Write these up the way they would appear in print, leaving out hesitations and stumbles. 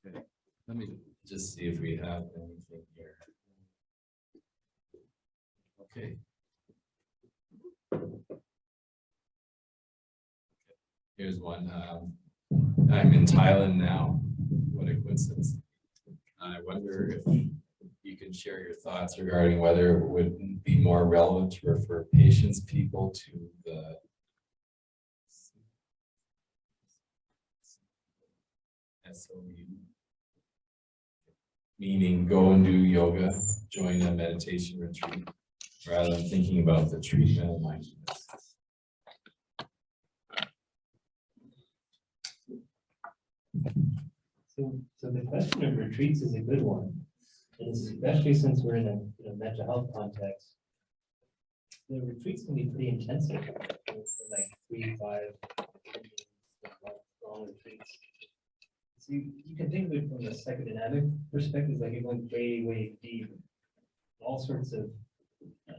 Okay, let me just see if we have anything here. Okay. Here's one. I'm in Thailand now. What a coincidence. I wonder if you can share your thoughts regarding whether it would be more relevant to refer patients, people to the SOU, meaning go and do yoga, join a meditation retreat, rather than thinking about the treatment of mindfulness. So the question of retreats is a good one, and especially since we're in a mental health context. The retreats can be pretty intensive, like 3, 5 long retreats. So you can think of it from a psychodynamic perspective, like you're going way, way deep. All sorts of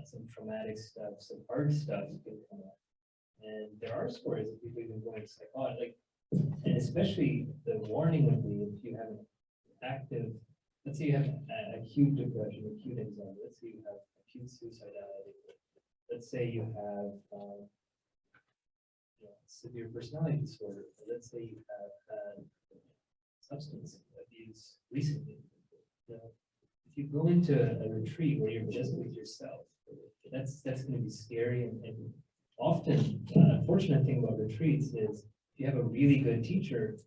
some traumatic stuff, some hard stuff can come up. And there are stories of people even going psychotic, and especially the warning would be if you have an active, let's say you have acute depression, acute anxiety, let's say you have acute suicidality, let's say you have severe personality disorder, or let's say you have had substance abuse recently. If you go into a retreat where you're just with yourself, that's going to be scary, and often the unfortunate thing about retreats is if you have a really good teacher,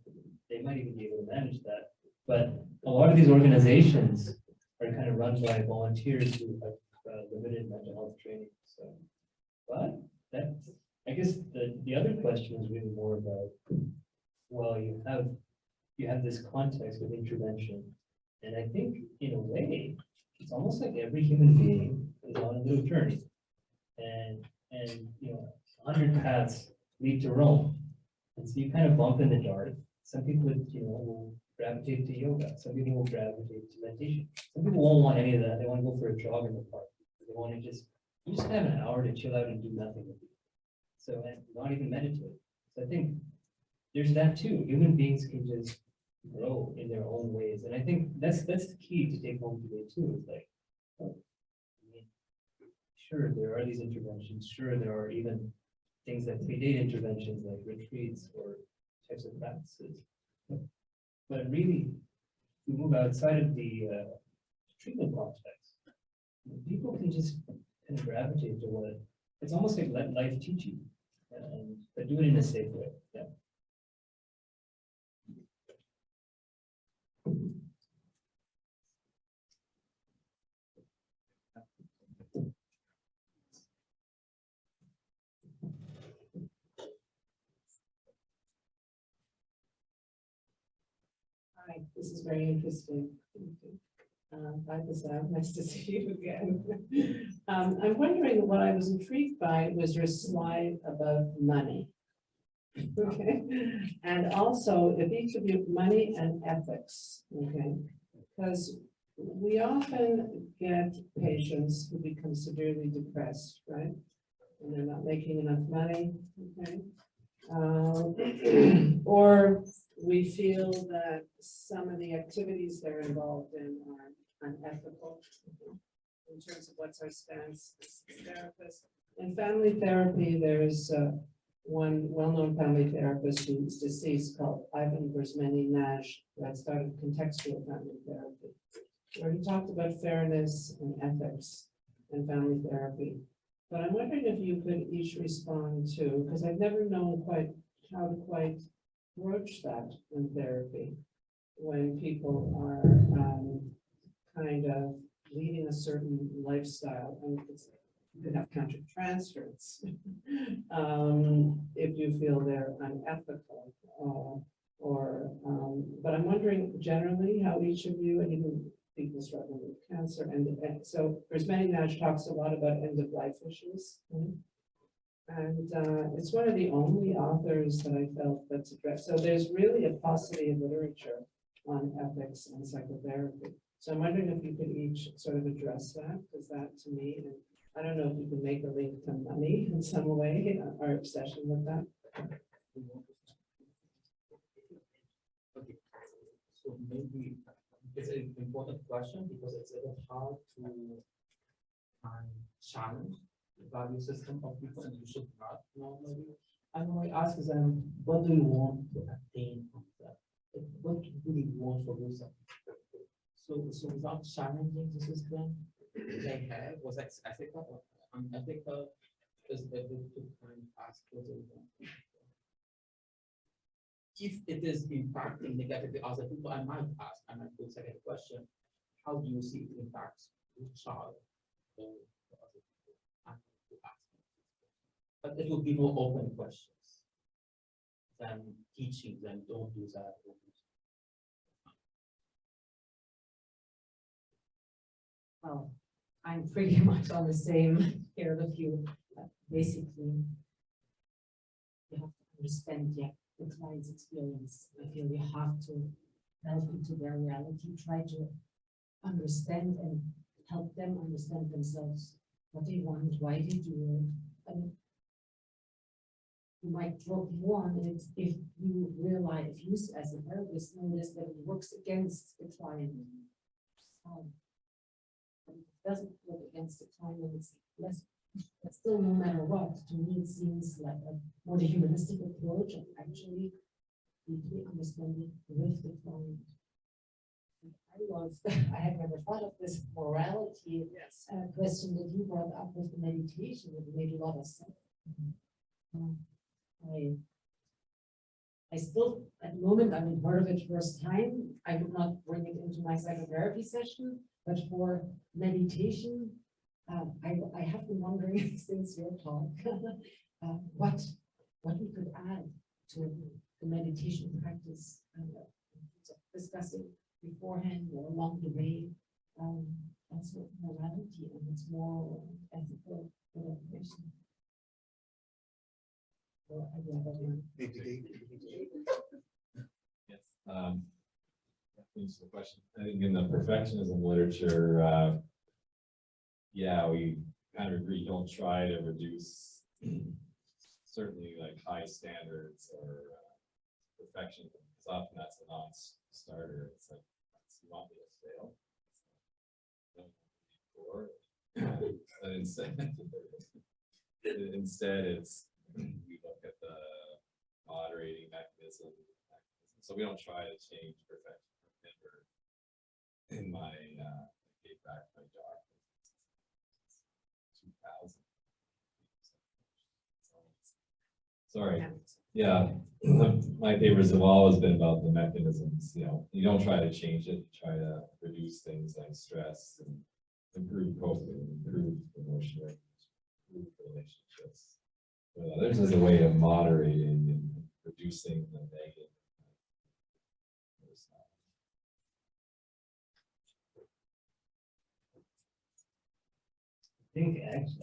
they might even be able to manage that. But a lot of these organizations are kind of run by volunteers who have limited mental health training. So, but that's, I guess the other question is really more about, well, you have this context of intervention, and I think in a way it's almost like every human being is on a little journey, and 100 paths lead to Rome, and so you kind of bump in the dark. Some people will gravitate to yoga, some people will gravitate to meditation, some people won't want any of that. They want to go for a jog in the park, they want to just have an hour to chill out and do nothing with you, so, and not even meditate. So I think there's that too. Human beings can just grow in their own ways, and I think that's the key to take home today too. Is like, sure, there are these interventions. Sure, there are even things that predate interventions, like retreats or types of practices. But really, if we move outside of the treatment context, people can just kind of gravitate to what it's almost like let life teach you, but do it in a safe way. Yeah. Hi, this is very interesting. Hi, Bassam. Nice to see you again. I'm wondering, what I was intrigued by was your slide about money. Okay, and also if each of you, money and ethics. Okay, because we often get patients who become severely depressed, right? And they're not making enough money. Okay, or we feel that some of the activities they're involved in are unethical in terms of what's our stance as therapists. In family therapy, there's one well-known family therapist who's deceased called Ivan Versmeny-Nash, that started contextual family therapy, where he talked about fairness and ethics in family therapy. But I'm wondering if you could each respond to, because I've never known quite how to quite broach that in therapy when people are kind of leading a certain lifestyle, and you could have countertransference if you feel they're unethical, but I'm wondering generally how each of you, and even people struggling with cancer, and so Versmeny-Nash talks a lot about end-of-life issues. And it's one of the only authors that I felt that's addressed. So there's really a paucity of literature on ethics and psychotherapy. So I'm wondering if you could each sort of address that, because that to me, and I don't know if you can make a link to money in some way, our obsession with that. Okay. So maybe it's an important question because it's a bit hard to challenge the value system of people, and you should not normally. And when I ask them, what do you want to attain from that? What do you want for yourself? So without challenging the system they have, was that ethical or unethical, is able to kind of ask what they want. If it is impacting negatively other people, I might do a second question, how do you see it impacts your child or the other people? I might to ask them. But it will be more open questions than teaching them, don't do that. Well, I'm pretty much on the same here with you. Basically, you have to understand the client's experience. I feel you have to delve into their reality, try to understand and help them understand themselves, what they want, why they do it. And you might drop you on it if you realize, if you as a therapist notice that it works against the client. But it doesn't work against the client, and it's less, but still, no matter what, to me it seems like a more humanistic approach of actually deeply understanding with the client. I had never thought of this morality question that you brought up with the meditation. It made a lot of sense. I still, at the moment, I'm in part of it first time. I would not bring it into my psychotherapy session, but for meditation, I have been wondering since your talk, what we could add to the meditation practice, discussing beforehand or along the way. That's what morality, and it's more ethical question. Yes. Thanks for the question. I think in the perfectionism literature, yeah, we kind of agree, don't try to reduce certainly like high standards or perfectionism, because often that's a non-starter. It's like, you want me to fail? But instead it's, we look at the moderating mechanism. So we don't try to change perfection. In my gave back my dog 2000. Sorry. Yeah, my papers have always been about the mechanisms. You don't try to change it, you try to reduce things like stress and improve coping, improve emotional, improve relationships with others as a way of moderating and reducing the negative.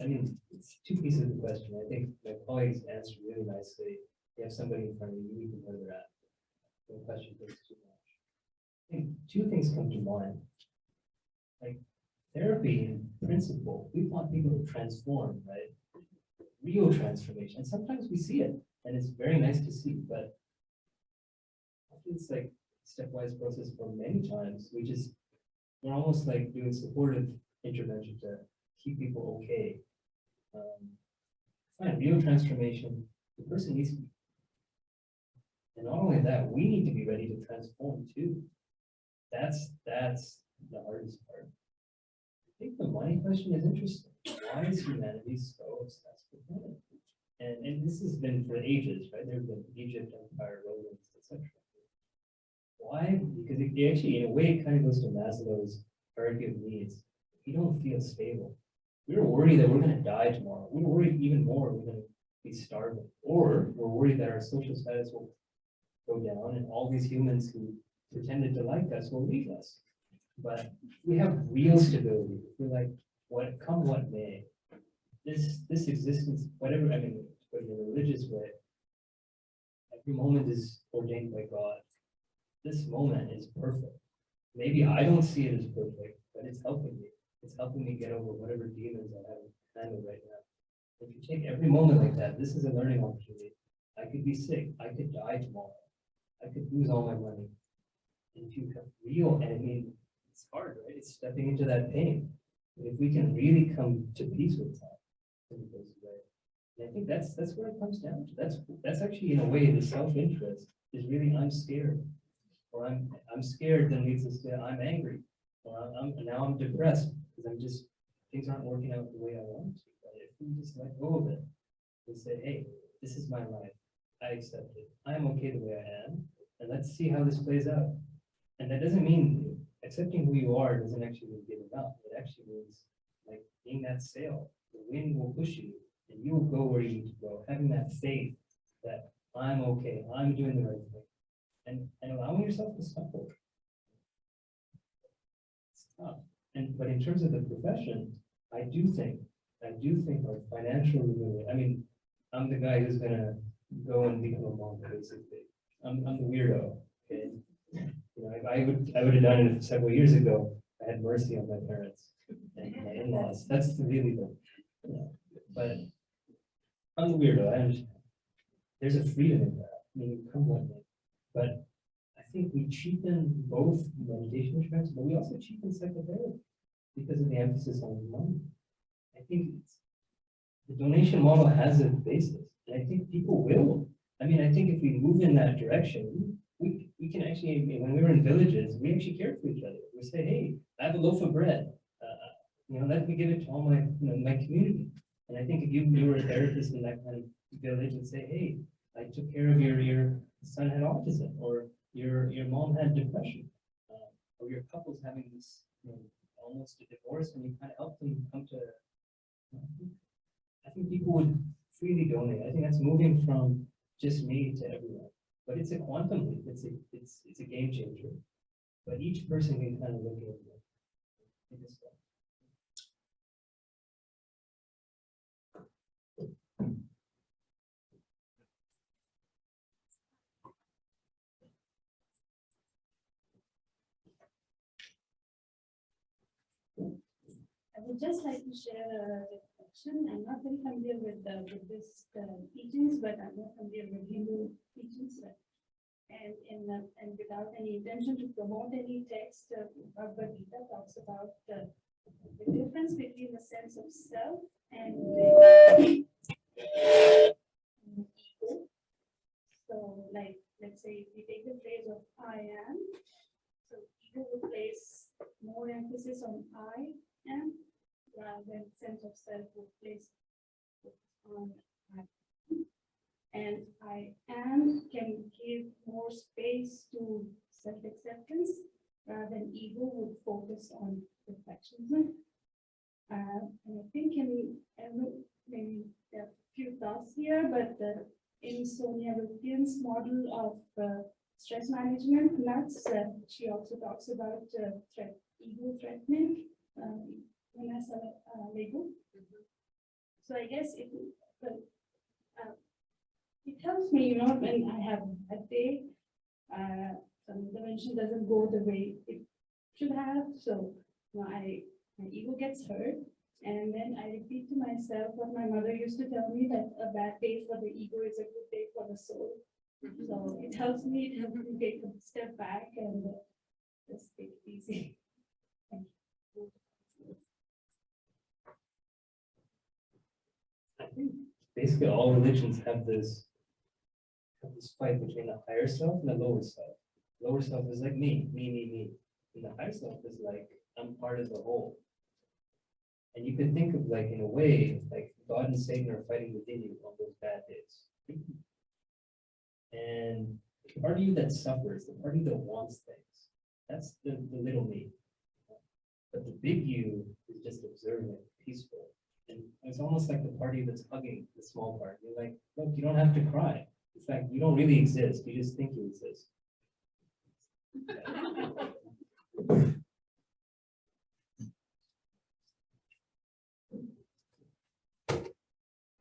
I mean, it's two pieces of the question. I think my colleagues answered really nicely. You have somebody in front of you, you can know they're at. No question takes too much. I think two things come to mind. Like therapy in principle, we want people to transform, right? Real transformation. And sometimes we see it, and it's very nice to see, but it's like stepwise process for many times. We're almost like doing supportive intervention to keep people okay. Fine, real transformation, the person needs to be. And not only that, we need to be ready to transform too. That's the hardest part. I think the money question is interesting. Why is humanity so obsessed with money? And this has been for ages, right? There's been Egypt, Empire, Romans, etc. Why? Because it actually, in a way, it kind of goes to Maslow's hierarchy of needs. If you don't feel stable, we're worried that we're going to die tomorrow. We're worried even more we're going to be starving, or we're worried that our social status will go down and all these humans who pretended to like us will leave us. But we have real stability. We're like, come what may, this existence, whatever, I mean, but in a religious way, every moment is ordained by God. This moment is perfect. Maybe I don't see it as perfect, but it's helping me. It's helping me get over whatever demons I have handled right now. If you take every moment like that, this is a learning opportunity. I could be sick. I could die tomorrow. I could lose all my money. And if you have real, and I mean, it's hard, right? It's stepping into that pain. But if we can really come to peace with that, then it goes away. And I think that's what it comes down to. That's actually in a way the self-interest is really I'm scared, or I'm scared then leads us to I'm angry, or now I'm depressed because I'm just things aren't working out the way I want to. But if we just let go of it and say, hey, this is my life, I accept it, I'm okay the way I am, and let's see how this plays out. And that doesn't mean accepting who you are doesn't actually mean giving up. It actually means like being that sail. The wind will push you and you will go where you need to go, having that faith that I'm okay, I'm doing the right thing, and allowing yourself to suffer. It's tough. But in terms of the profession, I do think our financial ruin, I mean, I'm the guy who's gonna go and become a monk, basically. I'm the weirdo, okay? You know, I would have done it several years ago. I had mercy on my parents and my in-laws. That's really the, you know, but I'm the weirdo. I understand. There's a freedom in that. I mean, you come with me. But I think we cheapen both meditation insurance, but we also cheapen psychotherapy because of the emphasis on money. I think the donation model has a basis, and I think people will. I mean, I think if we move in that direction, we can actually, when we were in villages, we actually cared for each other. We say, hey, I have a loaf of bread. You know, let me give it to all my, you know, my community. And I think if you were a therapist in that kind of village and say, hey, I took care of your son had autism, or your mom had depression, or your couple's having this, you know, almost a divorce, and you kind of help them come to. I think people would freely donate. I think that's moving from just me to everyone. But it's a quantum leap. It's a game changer. But each person can kind of look at it. I would just like to share a reflection. I'm not very familiar with the Buddhist teachings, but I'm not familiar with Hindu teachings. And without any intention to promote any text, Bhagavad Gita talks about the difference between the sense of self and the ego. So, like, let's say if we take the phrase of I am, so ego would place more emphasis on I am, rather than sense of self would place on I. And I am can give more space to self-acceptance, rather than ego would focus on perfectionism. And I think maybe there are a few thoughts here, but in Sonia Rupin's model of stress management, nuts, she also talks about ego threatening. Lego. So I guess it helps me, you know, when I have a day, some intervention doesn't go the way it should have. So you know, my ego gets hurt, and then I repeat to myself what my mother used to tell me, that a bad day for the ego is a good day for the soul. So it helps me take a step back and just take it easy. Thank you. I think basically all religions have this fight between the higher self and the lower self. Lower self is like me. And the higher self is like, I'm part of the whole. And you can think of, like, in a way, like God and Satan are fighting within you on those bad days. And the part of you that suffers, the part of you that wants things, that's the little me. But the big you is just observant, peaceful. And it's almost like the party that's hugging the small part. You're like, look, you don't have to cry. In fact, you don't really exist. You just think you exist.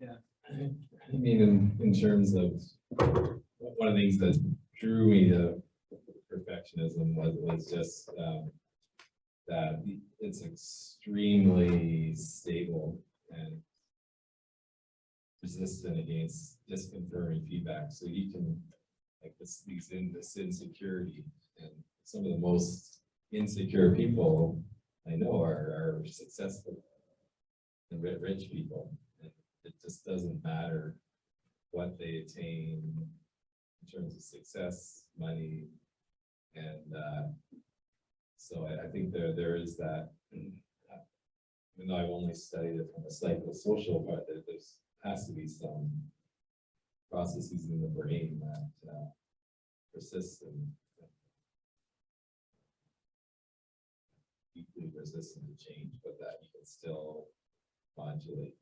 Yeah, I mean, in terms of one of the things that drew me to perfectionism was just that it's extremely stable and resistant against disconfirming feedback. So you can, like, this insecurity, and some of the most insecure people I know are successful and rich people. And it just doesn't matter what they attain in terms of success, money, and so I think there is that. Even though I've only studied it from a psychosocial part, there's has to be some processes in the brain that persist and deeply resistant to change, but that you can still modulate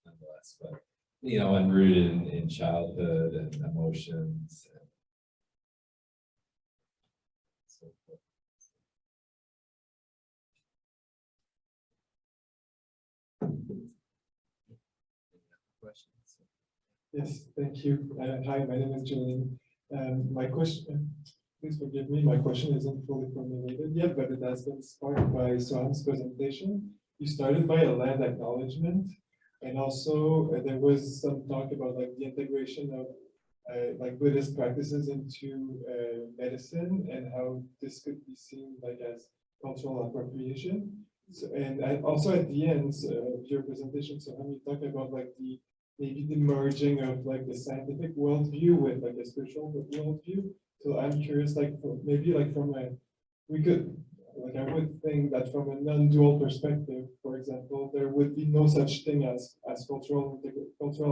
nonetheless. But you know, and rooted in childhood and emotions and so forth. Questions? Yes, thank you. Hi, my name is Julian. My question, please forgive me, my question isn't fully formulated yet, but it has been sparked by Soham's presentation. You started by a land acknowledgement, and also there was some talk about like the integration of like Buddhist practices into medicine and how this could be seen like as cultural appropriation. So, and also at the end of your presentation, Soham, you talked about like maybe the merging of like the scientific worldview with like a spiritual worldview. So I'm curious, like maybe like from a, we could, like I would think that from a non-dual perspective, for example, there would be no such thing as cultural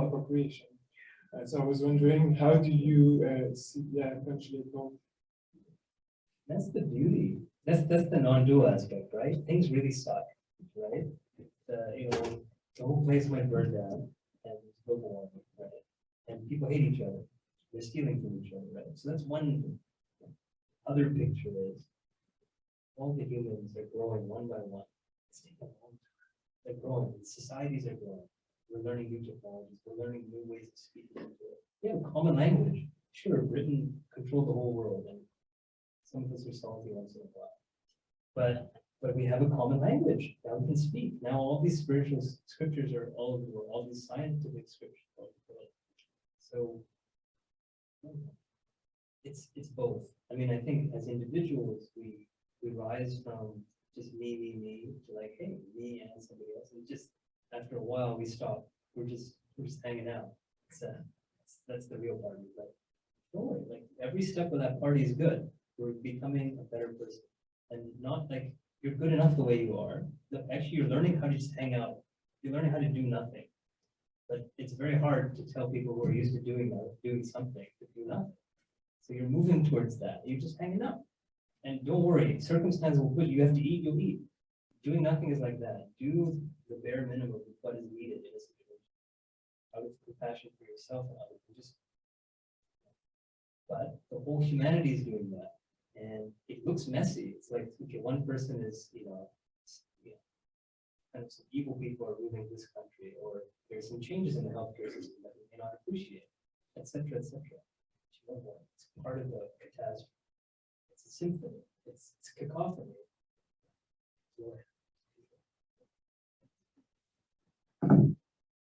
appropriation. So I was wondering, how do you see, eventually both? That's the beauty. That's the non-dual aspect, right? Things really suck, right? You know, the whole place might burn down and global warming, right? And people hate each other. They're stealing from each other, right? So that's one other picture is all the humans are growing one by one. It's taking a long time. They're growing. Societies are growing. We're learning new technologies. We're learning new ways of speaking into it. We have a common language. Sure, Britain controlled the whole world, and some of us are salty once in a while. But we have a common language. Now we can speak. Now all these spiritual scriptures are all over the world. All these scientific scriptures are all over the world. So it's both. I mean, I think as individuals, we rise from just me to like, hey, me and somebody else. And just after a while we stop. We're just hanging out. That's the real party. But don't worry, like every step of that party is good. We're becoming a better person. And not like you're good enough the way you are. Actually, you're learning how to just hang out. You're learning how to do nothing. But it's very hard to tell people who are used to doing something to do nothing. So you're moving towards that. You're just hanging out. And don't worry, circumstances will put you have to eat, you'll eat. Doing nothing is like that. Do the bare minimum of what is needed in a situation. Out of compassion for yourself and others. But the whole humanity is doing that. And it looks messy. It's like, okay, one person is, kind of some evil people are ruling this country, or there's some changes in the healthcare system that we may not appreciate, etc., etc. You know what? It's part of the catastrophe. It's a symphony. It's cacophony.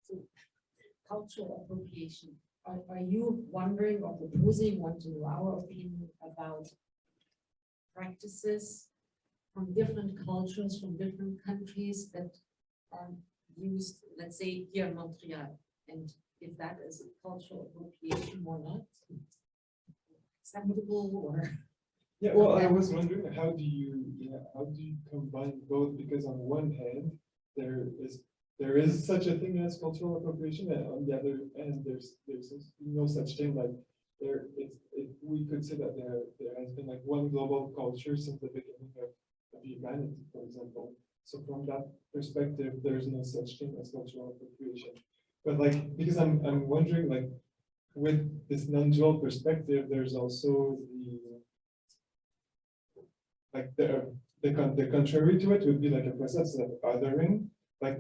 So, cultural appropriation. Are you wondering or proposing, want to know our opinion about practices from different cultures, from different countries that are used, let's say here in Montreal, and if that is a cultural appropriation or not, acceptable or? Yeah, well, I was wondering, how do you combine both? Because on one hand, there is such a thing as cultural appropriation, and on the other hand, there's no such thing. Like we could say that there has been like one global culture since the beginning of humanity, for example. So from that perspective, there's no such thing as cultural appropriation. But like, because I'm wondering, like, with this non-dual perspective, there's also the contrary to it would be like a process of othering. Like,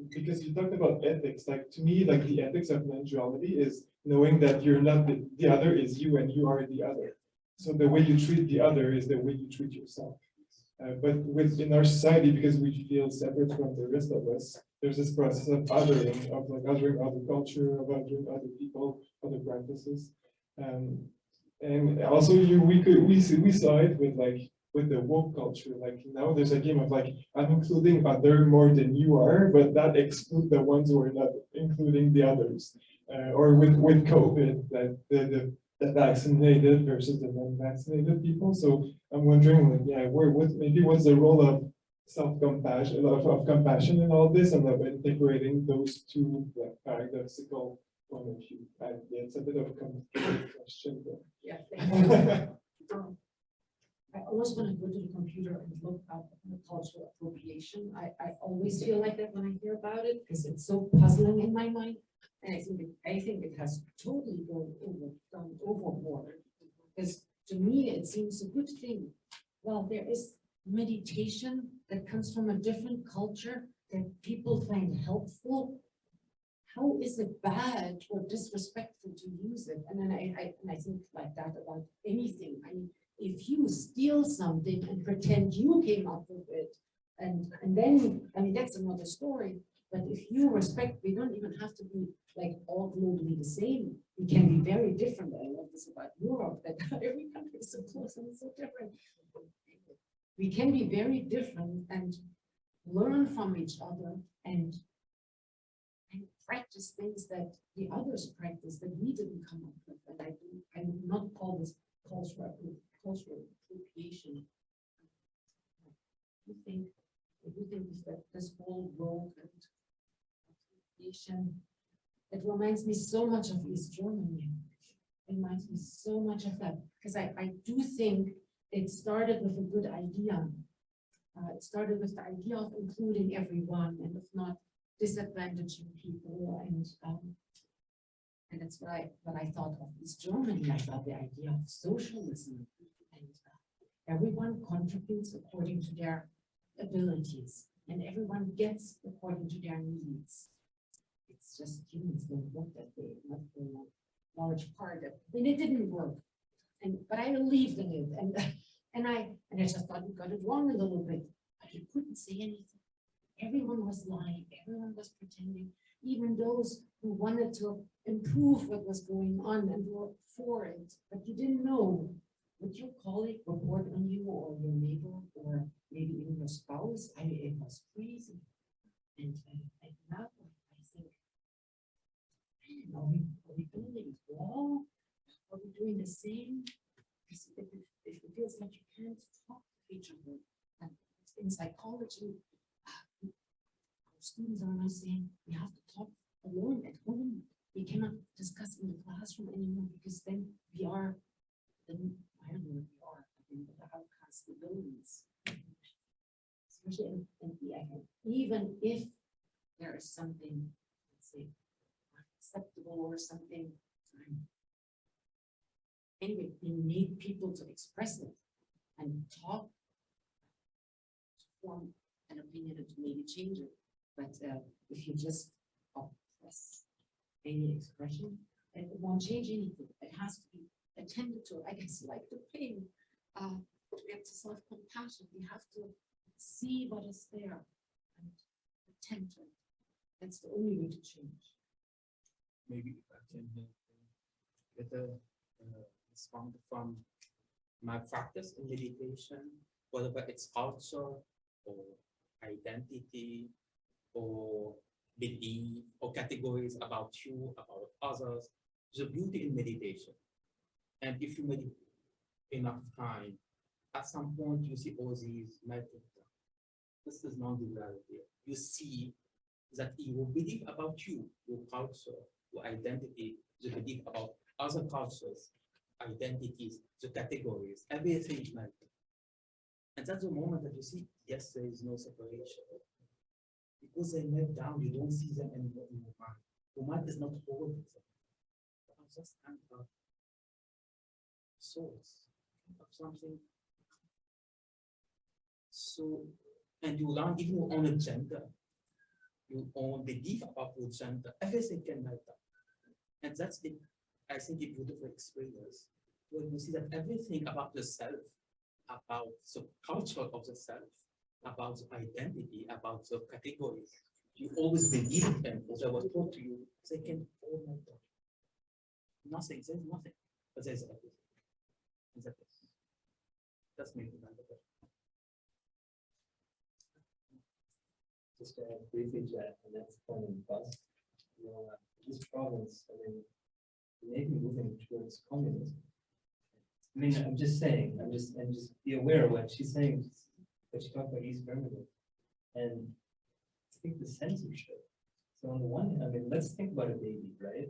because you talked about ethics, like to me, like the ethics of non-duality is knowing that you're not the other is you and you are the other. So the way you treat the other is the way you treat yourself. But within our society, because we feel separate from the rest of us, there's this process of othering, of like othering other culture, of othering other people, other practices. And also we saw it with like with the woke culture. Like now there's a game of like I'm including other more than you are, but that exclude the ones who are not including the others. Or with COVID, that the vaccinated versus the non-vaccinated people. So I'm wondering, like, yeah, what's the role of self-compassion, of compassion in all this, and of integrating those two like, paradoxical point of view. Yeah, it's a bit of a complicated question, but. Yeah. Thank you. I always want to go to the computer and look up the cultural appropriation. I always feel like that when I hear about it because it's so puzzling in my mind. And I think it has totally gone overboard. Because to me, it seems a good thing. Well, there is meditation that comes from a different culture that people find helpful. How is it bad or disrespectful to use it? And then I think like that about anything. I mean, if you steal something and pretend you came up with it, and then, I mean, that's another story. But if you respect, we don't even have to be like all globally the same. We can be very different. I love this about Europe, that every country is so close and so different. We can be very different and learn from each other and practice things that the others practice that we didn't come up with. And I would not call this cultural appropriation. I think that this whole world and appropriation, it reminds me so much of East Germany. It reminds me so much of that because I do think it started with a good idea. It started with the idea of including everyone and of not disadvantaging people, and that's what I thought of East Germany. I thought the idea of socialism, and everyone contributes according to their abilities, and everyone gets according to their needs. It's just humans don't work that way, not for a large part of it. And it didn't work, but I believed in it, and I just thought we got it wrong a little bit, but you couldn't say anything. Everyone was lying, everyone was pretending, even those who wanted to improve what was going on and were for it, but you didn't know would your colleague report on you or your neighbor or maybe even your spouse. It was crazy. And now I think, man, are we building a wall? Are we doing the same? Because if it feels like you can't talk to each other, and in psychology, students are now saying we have to talk alone at home. We cannot discuss in the classroom anymore because then we are, I don't know what we are, I think the outcast abilities. Especially in the end, even if there is something, let's say, acceptable or something. Anyway, we need people to express it and talk, to form an opinion and to maybe change it. But if you just oppress any expression, it won't change anything. It has to be attended to. I guess like the pain, we have to self-compassion. We have to see what is there and attend to it. That's the only way to change. Maybe if I can get a respond from my practice in meditation, whether it's culture or identity or belief or categories about you, about others. There's a beauty in meditation. And if you meditate enough time, at some point you see all these methods. This is non-duality. You see that your belief about you, your culture, your identity, the belief about other cultures, identities, the categories, everything is melting. And that's the moment that you see, yes, there is no separation. Because they melt down, you don't see them anymore in your mind. Your mind is not holding them. It's just kind of source of something. So, and you learn even your own gender, your own belief about your gender, everything can melt down. And that's the, I think, a beautiful experience when you see that everything about yourself, about the culture of the self, about the identity, about the categories, you always believe in them, because I was taught to you, they can all melt down. Nothing, there's nothing, but there's everything. That's me. Just briefly to Annett's point in bus, this province, I mean, maybe moving towards communism. I mean, I'm just saying, and just be aware of what she's saying, but she talked about East Birmingham, and I think the censorship. So on the one hand, I mean, let's think about a baby, right?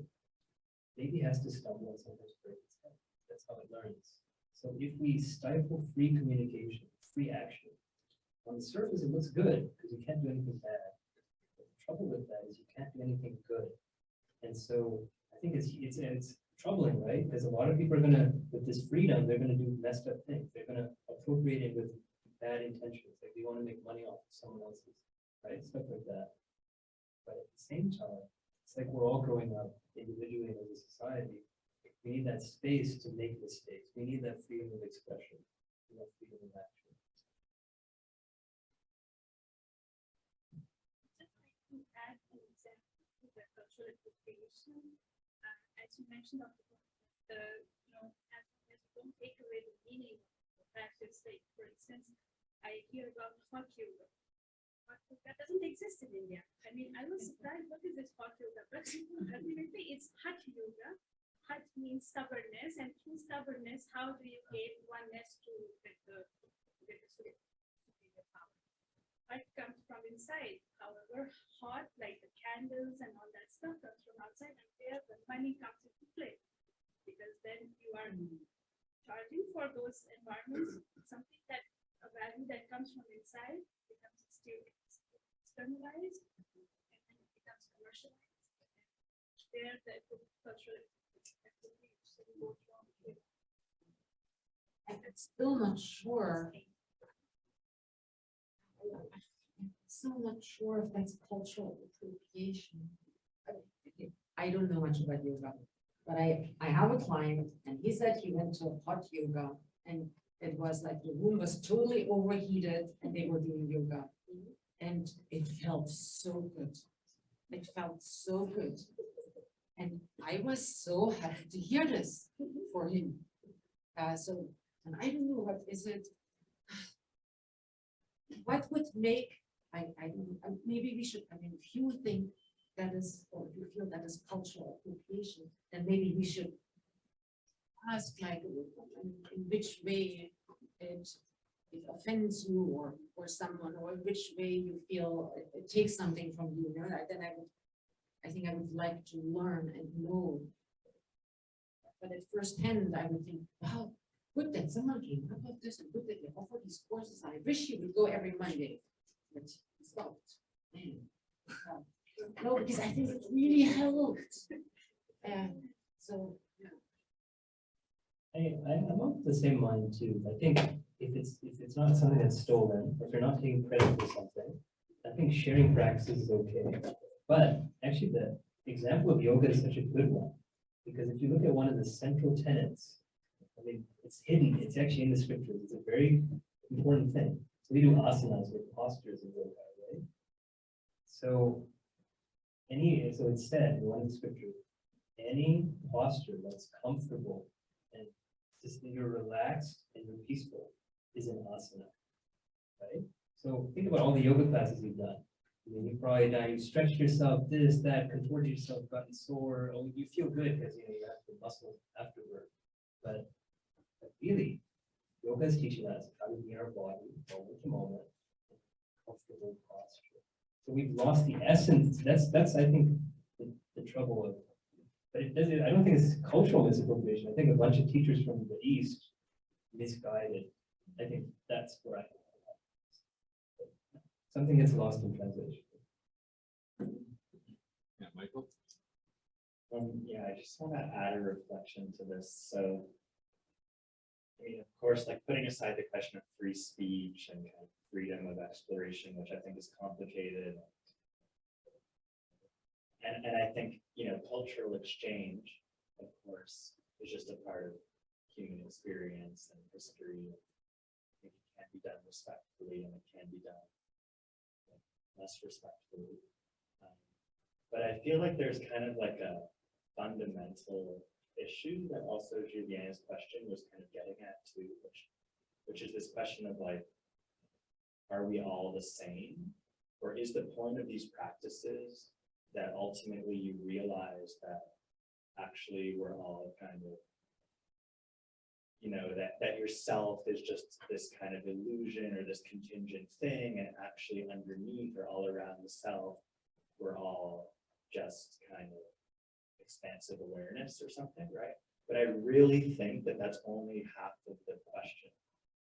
Baby has to stumble and sometimes break its head. That's how it learns. So if we stifle free communication, free action, on the surface it looks good because you can't do anything bad. But the trouble with that is you can't do anything good. And so I think it's troubling, right? Because a lot of people are gonna, with this freedom, they're gonna do messed up things. They're gonna appropriate it with bad intentions. Like they want to make money off of someone else's, right? Stuff like that. But at the same time, it's like we're all growing up individually as a society. We need that space to make mistakes. We need that freedom of expression, freedom of action. To add an example to the cultural appropriation, as you mentioned, as long as you don't take away the meaning of the practice, like for instance, I hear about hot yoga. That doesn't exist in India. I mean, I was surprised, what is this hot yoga? But ultimately, it's hot yoga. Hot means stubbornness, and through stubbornness, how do you gain oneness to with the superior power? Hot comes from inside. However, hot, like the candles and all that stuff, comes from outside, and there the money comes into play. Because then you are charging for those environments, something that a value that comes from inside becomes externalized, and then it becomes commercialized. There, the cultural appropriation goes wrong here. I'm still not sure. I'm still not sure if that's cultural appropriation. I don't know much about yoga, but I have a client and he said he went to a hot yoga and it was like the room was totally overheated and they were doing yoga. And it felt so good. It felt so good. And I was so happy to hear this for him. And I don't know, what is it? What would make, I don't know, maybe we should, I mean, if you think that is, or if you feel that is cultural appropriation, then maybe we should ask, like, in which way it offends you or someone, or which way you feel it takes something from you. Then I think I would like to learn and know. But at first hand, I would think, wow, good that someone came up with this and good that they offer these courses. I wish you would go every Monday. But he stopped. No, because I think it really helped. So, yeah. I'm of the same mind too. I think if it's not something that's stolen, if you're not taking credit for something, I think sharing practices is okay. But actually, the example of yoga is such a good one, because if you look at one of the central tenets, I mean, it's hidden. It's actually in the scriptures. It's a very important thing. So we do asanas with postures in yoga, right? So it said in one of the scriptures, any posture that's comfortable and just that you're relaxed and you're peaceful is an asana, right? So think about all the yoga classes you've done. I mean, you probably done, you stretched yourself, this, that, contorted yourself, gotten sore. Oh, you feel good because you have the muscle afterward. But really, yoga is teaching us how to be in our body, moment to moment, comfortable posture. So we've lost the essence. That's I think the trouble of. But it doesn't. I don't think it's cultural misappropriation. I think a bunch of teachers from the East misguided. I think that's where I. Something gets lost in translation. Yeah, Michael? Yeah, I just want to add a reflection to this. So, I mean, of course, like putting aside the question of free speech and kind of freedom of exploration, which I think is complicated. And I think, cultural exchange, of course, is just a part of human experience and history. I think it can be done respectfully and it can be done less respectfully. But I feel like there's kind of like a fundamental issue that also Juliana's question was kind of getting at too, which is this question of like, are we all the same? Or is the point of these practices that ultimately you realize that actually we're all kind of, you know, that yourself is just this kind of illusion or this contingent thing, and actually underneath or all around the self, we're all just kind of expansive awareness or something, right? But I really think that that's only half of the question.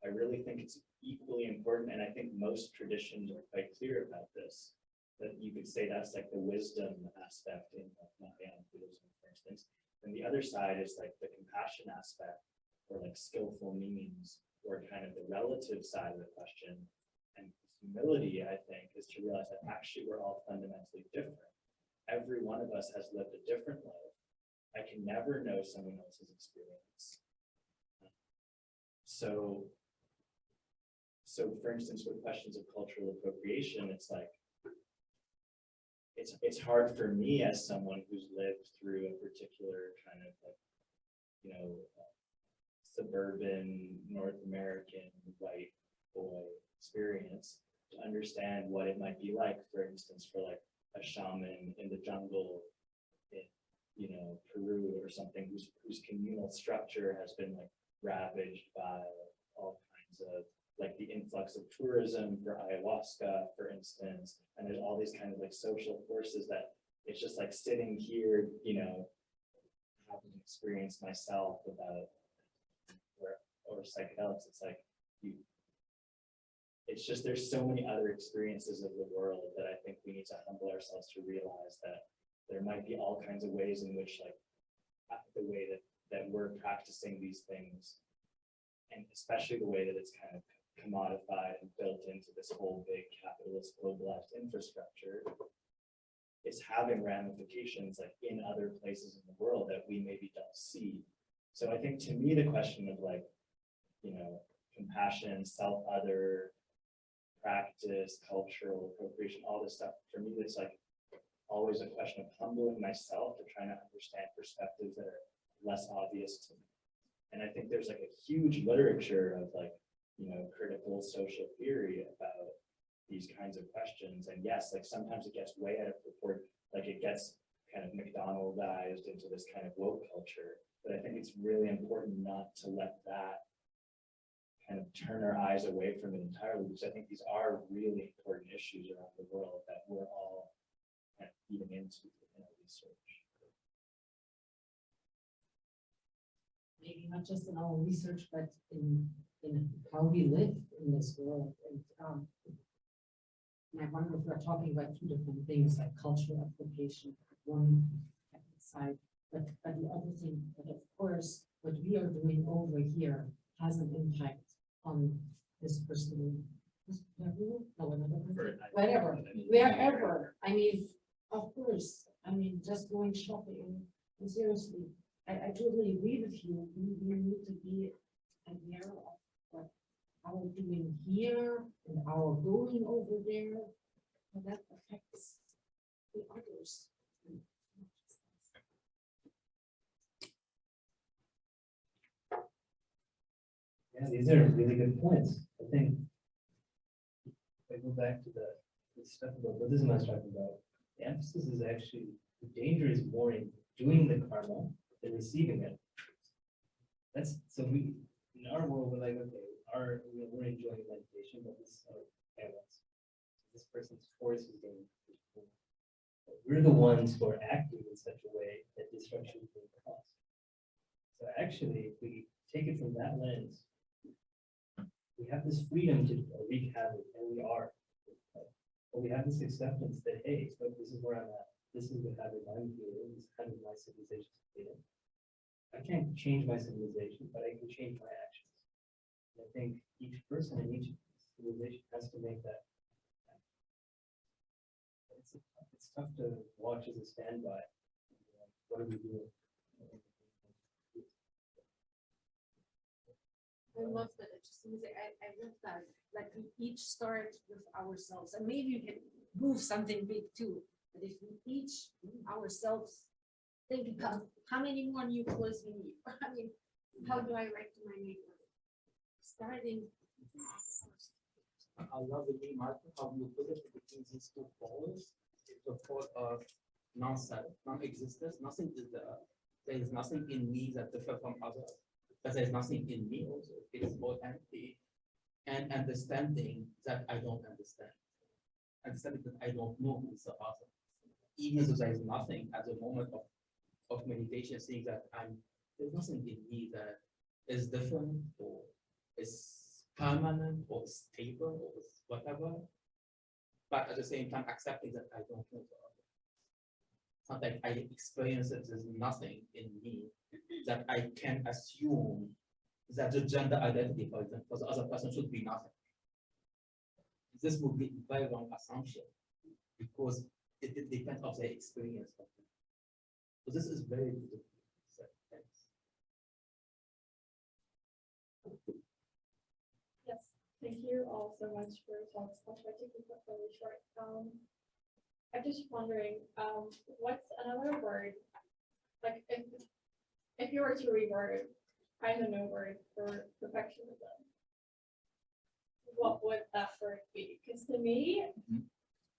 I really think it's equally important, and I think most traditions are quite clear about this, that you could say that's like the wisdom aspect in Mahayana Buddhism, for instance. And the other side is like the compassion aspect, or like skillful means, or kind of the relative side of the question. And humility, I think, is to realize that actually we're all fundamentally different. Every one of us has lived a different life. I can never know someone else's experience. So for instance, with questions of cultural appropriation, it's like, it's hard for me as someone who's lived through a particular kind of like, you know, suburban North American white boy experience to understand what it might be like, for instance, for like a shaman in the jungle in, you know, Peru or something, whose communal structure has been like ravaged by all kinds of like the influx of tourism for ayahuasca, for instance, and there's all these kind of like social forces that it's just like sitting here, you know, having experienced myself about or psychedelics. It's like it's just there's so many other experiences of the world that I think we need to humble ourselves to realize that there might be all kinds of ways in which like the way that we're practicing these things, and especially the way that it's kind of commodified and built into this whole big capitalist globalized infrastructure, is having ramifications like in other places in the world that we maybe don't see. So I think to me the question of like, you know, compassion, self-other, practice, cultural appropriation, all this stuff, for me it's like always a question of humbling myself to try to understand perspectives that are less obvious to me. And I think there's like a huge literature of like, you know, critical social theory about these kinds of questions. And yes, like sometimes it gets way out of proportion, like it gets kind of McDonaldized into this kind of woke culture. But I think it's really important not to let that kind of turn our eyes away from it entirely, because I think these are really important issues around the world that we're all kind of feeding into in our research. Maybe not just in our research, but in how we live in this world. And I wonder if we're talking about two different things, like cultural appropriation, one side, but the other thing, that of course, what we are doing over here has an impact on this person, whatever, wherever. I mean, of course, I mean, just going shopping, and seriously, I totally agree with you. We need to be aware of what our doing here and our going over there, and that affects the others. Yeah, these are really good points. I think if I go back to the stuff about Buddhism I was talking about, the emphasis is actually, the danger is more in doing the karma than receiving it. That's so we in our world we're like, okay, we're enjoying meditation, but this this person's force is being, we're the ones who are acting in such a way that destruction is being caused. So actually, if we take it from that lens, we have this freedom to wreak havoc, and we are. But we have this acceptance that, hey, look, this is where I'm at. This is the havoc I'm feeling. This is kind of my civilization's feeling. I can't change my civilization, but I can change my actions. And I think each person in each civilization has to make that. It's tough to watch as a standby. What are we doing? I love that. I love that. Like we each start with ourselves, and maybe you can move something big too. But if we each move ourselves think about how many more new clothes we need. I mean, how do I write to my neighbor? Starting. I love the way, Martin, how you put it, between these two poles. The pole of non-self, non-existence, nothing is there. There is nothing in me that differs from others, but there's nothing in me also. It is all empty. And understanding that I don't understand. Understanding that I don't know who is the other. Even though there is nothing at the moment of meditation, seeing that there's nothing in me that is different or is permanent or stable or whatever. But at the same time, accepting that I don't know the other. Sometimes I experience that there's nothing in me that I can assume that the gender identity, for example, for the other person should be nothing. This would be a very wrong assumption because it depends on their experience of it. So this is very beautiful. Thanks. Yes, thank you all so much for your talks. I'll try to keep it really short. I'm just wondering, what's another word? Like if you were to reword, find a new word for perfectionism, what would that word be? Because to me,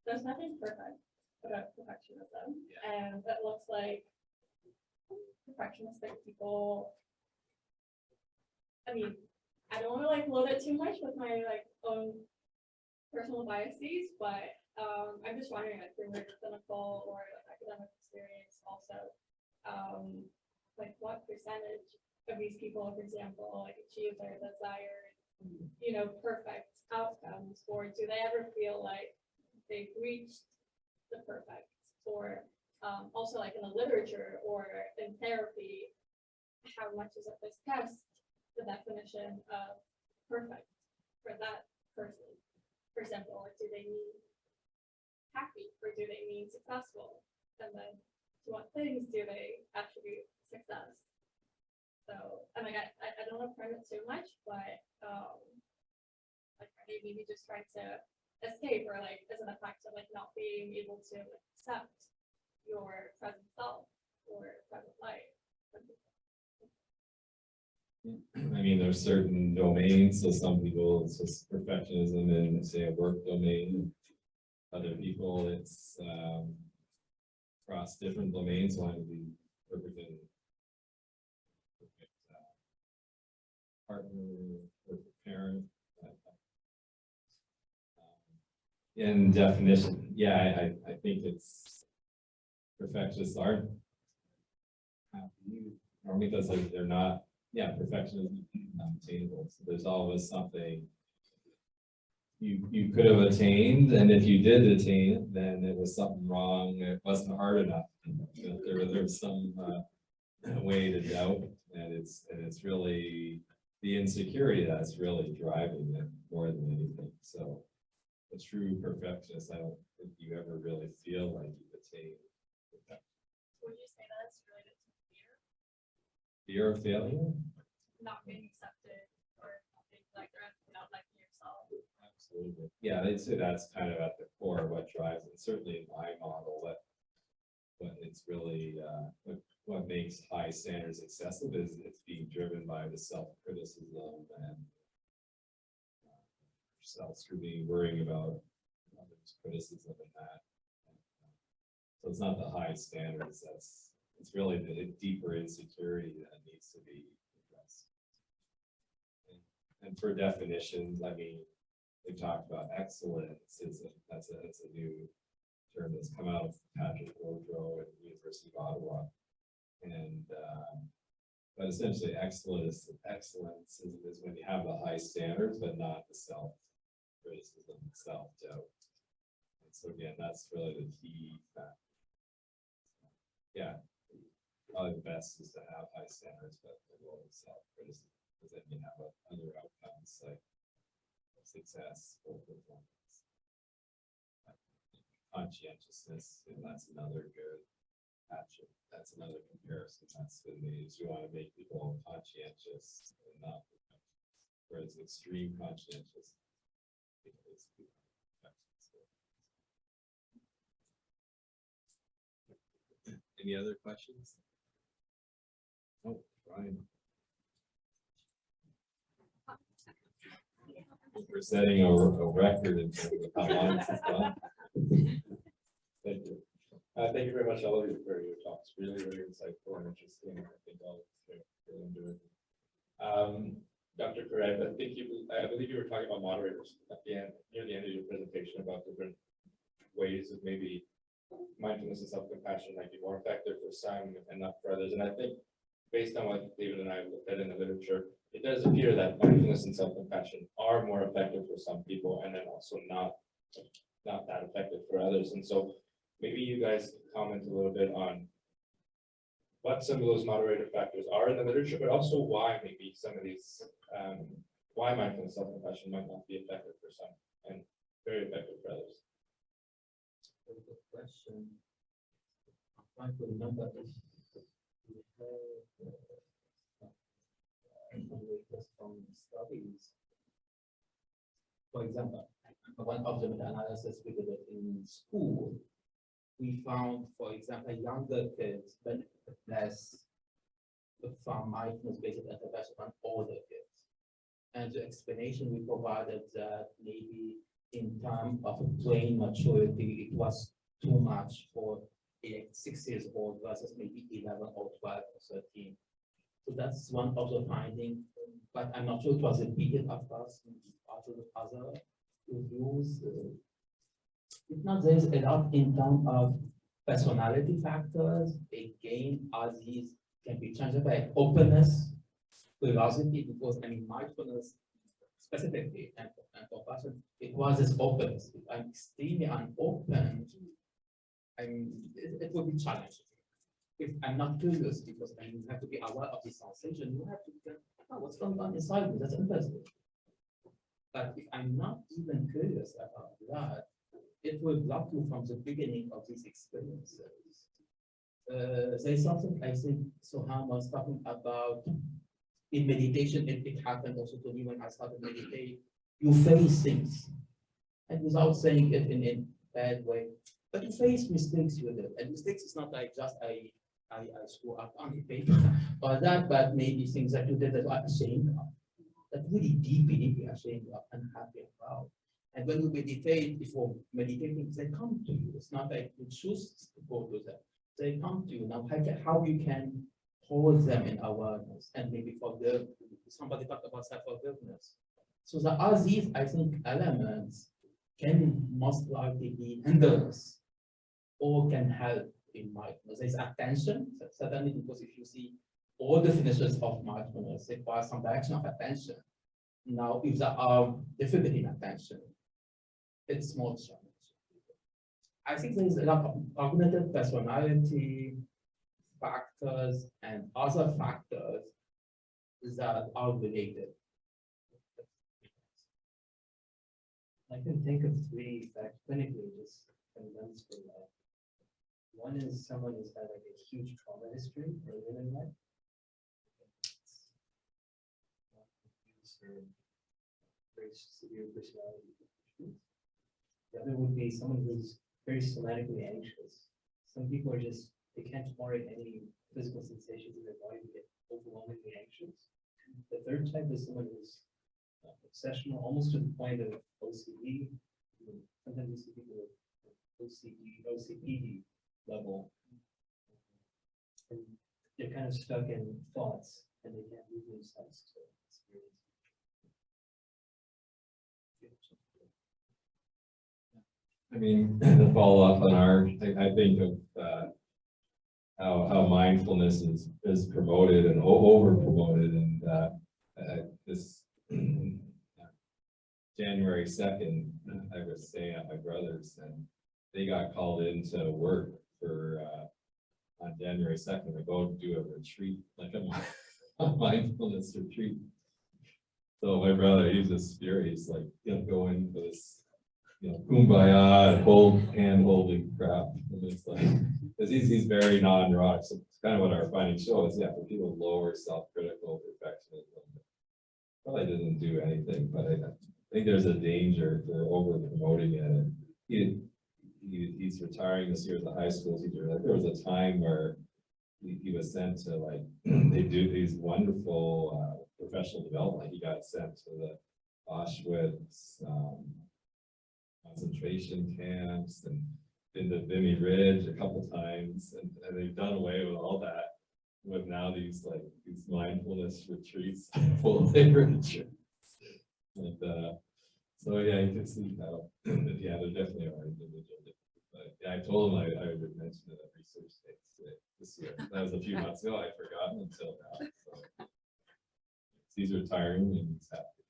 there's nothing perfect about perfectionism, and it looks like perfectionistic people. I mean, I don't want to like load it too much with my like own personal biases, but I'm just wondering, like from your clinical or like academic experience, also, like what percentage of these people, for example, like achieve their desired, perfect outcomes, or do they ever feel like they've reached the perfect? Or also like in the literature or in therapy, how much is it discussed the definition of perfect for that person? For example, like do they mean happy or do they mean successful? And then to what things do they attribute success? So, and like I don't want to frame it too much, but like are they maybe just trying to escape, or like is it a fact of like not being able to accept your present self or present life? I mean, there's certain domains, so some people it's just perfectionism in, say, a work domain. Other people, it's across different domains, wanting to be perfect in partner, perfect parent. In definition, yeah, I think it's perfectionists aren't happy, or because they're not. Yeah, perfectionism is not attainable. So there's always something you could have attained, and if you did attain it, then it was something wrong. It wasn't hard enough. There was some way to doubt, and it's really the insecurity that's really driving it more than anything. So a true perfectionist, I don't think you ever really feel like you've attained perfection. Would you say that's related to fear? Fear of failure? Not being accepted or not being not liking yourself? Absolutely. Yeah, I'd say that's kind of at the core of what drives it. Certainly in my model, but it's really what makes high standards excessive is it's being driven by the self-criticism and self-scrutiny, worrying about others' criticism and that. So it's not the high standards. It's really the deeper insecurity that needs to be addressed. And for definitions, I mean, they talked about excellence. That's a new term that's come out of Patrick Woodrow at the University of Ottawa. And but essentially excellence is when you have the high standards, but not the self-criticism, self-doubt. And so again, that's really the key factor. Yeah, probably the best is to have high standards, but the low self-criticism, because then you have other outcomes like success or performance. Conscientiousness, and that's another good action. That's another comparison that's been made. You want to make people conscientious and not perfectionists, whereas extreme conscientious is Any other questions? Oh, Brian. We're setting a record in terms of how long this is done. Thank you. Thank you very much, all of you, for your talks. Really, really insightful and interesting. I think I'll really enjoy it. Dr. Koerner, I believe you were talking about moderators at the end, near the end of your presentation, about different ways of maybe mindfulness and self-compassion might be more effective for some and not for others. And I think based on what David and I looked at in the literature, it does appear that mindfulness and self-compassion are more effective for some people and then also not that effective for others. And so maybe you guys can comment a little bit on what some of those moderator factors are in the literature, but also why maybe some of these, why mindfulness and self-compassion might not be effective for some and very effective for others. Very good question. I'm trying to remember if we have from studies. For example, one of the meta-analysis we did it in school, we found, for example, younger kids benefit less from mindfulness-based intervention than older kids. And the explanation we provided that maybe in terms of brain maturity, it was too much for a 6 years old versus maybe 11 or 12 or 13. So that's one of the findings, but I'm not sure it was repeated after other reviews. If not, there's a lot in terms of personality factors. Again, as these can be changed by openness, curiosity, because I mean mindfulness specifically and compassion, it was this openness. If I'm extremely unopen, it will be challenging. If I'm not curious, because I have to be aware of the sensation, you have to get, oh, what's going on inside me? That's interesting. But if I'm not even curious about that, it will block you from the beginning of these experiences. There's something I think Soham was talking about in meditation. It happened also to me when I started meditating. You face things, and without saying it in a bad way, but you face mistakes with it. And mistakes is not like just I screw up on the paper or that, but maybe things that you did that are ashamed of, that really deeply ashamed of, unhappy about. And when you meditate, before meditating, they come to you. It's not like you choose to go to them. They come to you. Now, how you can hold them in awareness and maybe forgive. Somebody talked about self-forgiveness. So there are these, I think, elements can most likely be hindrance or can help in mindfulness. There's attention, certainly, because if you see all definitions of mindfulness require some direction of attention. Now, if there are difficulty in attention, it's more challenging. I think there's a lot of cognitive personality factors and other factors that are related. I can think of three that clinically just convince for that. One is someone who's had like a huge trauma history earlier in life. Or very severe personality issues. The other would be someone who's very somatically anxious. Some people are just, they can't tolerate any physical sensations in their body, they get overwhelmingly anxious. The third type is someone who's obsessional, almost to the point of OCD. Sometimes you see people with OCD level. And they're kind of stuck in thoughts and they can't move themselves to experience. I mean, to follow up on I think of how mindfulness is promoted and over promoted, and this January 2nd, I was staying at my brother's, and they got called into work for on January 2nd to go do a retreat, like a mindfulness retreat. So my brother, he's just furious, like, go in for this, kumbaya, hand holding crap. And it's like, because he's very non-neurotic. So it's kind of what our findings show is, for people lower self-critical perfectionism, probably doesn't do anything, but I think there's a danger for over promoting it. he's retiring this year as a high school teacher. Like, there was a time where he was sent to, like, they do these wonderful professional development. He got sent to the Auschwitz concentration camps and been to Vimy Ridge a couple times, and they've done away with all that with now these mindfulness retreats full of literature. And so yeah, you can see how yeah, there definitely are individual differences. But yeah, I told him I would mention it at research days today this year. That was a few months ago. I'd forgotten until now. So he's retiring and he's happy.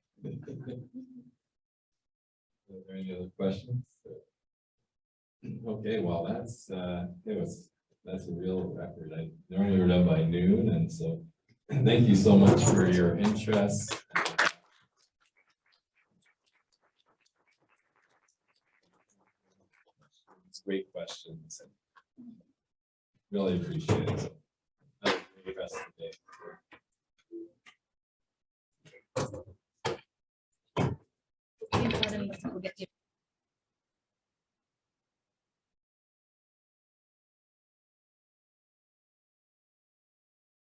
Are there any other questions? Okay, well, that's a real record. I normally we're done by noon, and so thank you so much for your interest. It's great questions. And really appreciate it. Have a great rest of the day.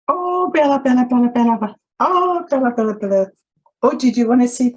Oh, Bella, Bella, Bella, Bella. Oh, Bella, Bella, Bella. Oh, did you want to see